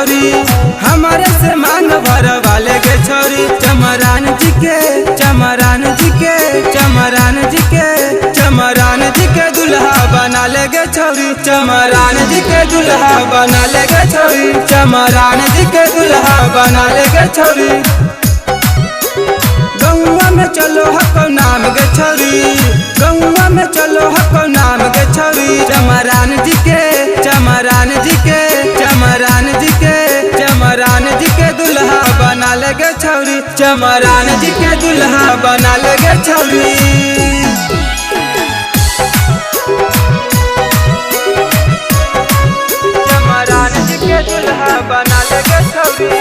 छौरी, हमारे से मांग भर वाले गे छौरी। चमरान जी के चमरान जी के चमरान जी के चमरान जी के दुल्हा बना ले गे छौरी। चमरान जी के दुल्हा बना ले गे छौरी। चमरान जी के दुल्हा बना ले गे छौरी। गौवा में चलो हको नाम गे छौरी, गौवा में चलो हको नाम गे छौरी। चमरान जी के चमरान जी के चमरान जी के चमरान जी के दुल्हा बना ले गे छौरी। चमरान जी के दुल्हा बना ले गे छौरी। चमरान जी के दुल्हा बना ले गे छौरी।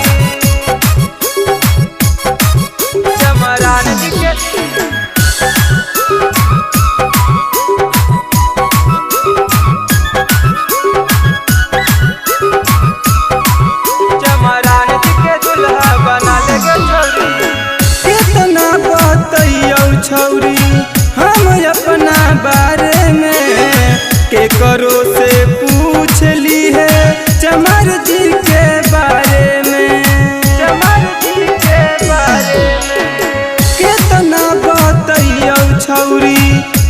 चमरान जी के चमरान जी के दुल्हा बना ले गे छौरी। कितना बतैयौ छौरी हम अपना बारे में, के करो से पूछ ली है चमर जी के बारे में। चमर जी के बारे में कितना बतैयौ छौरी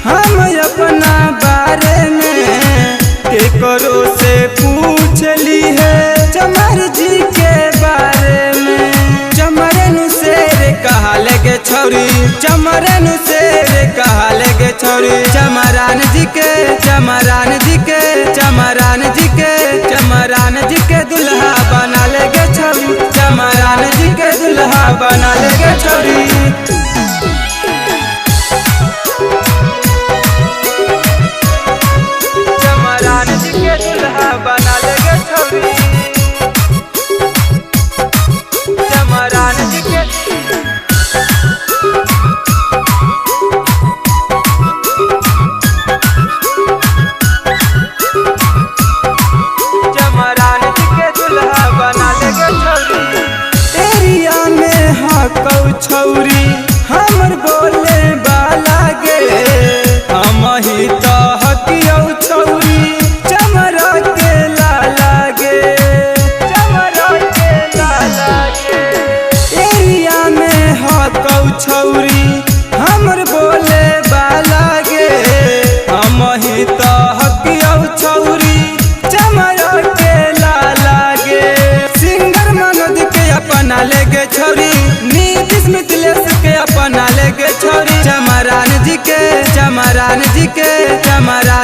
हम अपना बारे में, के करो से पूछ ली है चमर जी के बारे में। चमरन शेर कहा लगे छौरी, चमरन शेर कहा लगे छौरी। चमरान जी के चमरान जी के चमरान जी के चमरान जी के दुल्हा बना ले गे छौरी। चमरान जी के दुल्हा बना ले गे छौरी। चमरान जी के दुल्हा बना ले गे छौरी। चमरान जी के चमरान जी के दुल्हा बना ले गे छौरी। एरिया में हकौ छौरी हमर बोले बाला गे, हम ही तो हकियौ छौरी चमरा के लाला गे। चमरा के लाला गे एरिया में हकौ छौरी हमर बोले बाला गे, हम ही तो हकियौ छौरी चमरा के लाला गे। सिंगर मनोज के अपना ले गे छौरी, नीतीश मिथिलेश के अपना ले गे छौरी। चमरान जी के चमरान जी के चमरान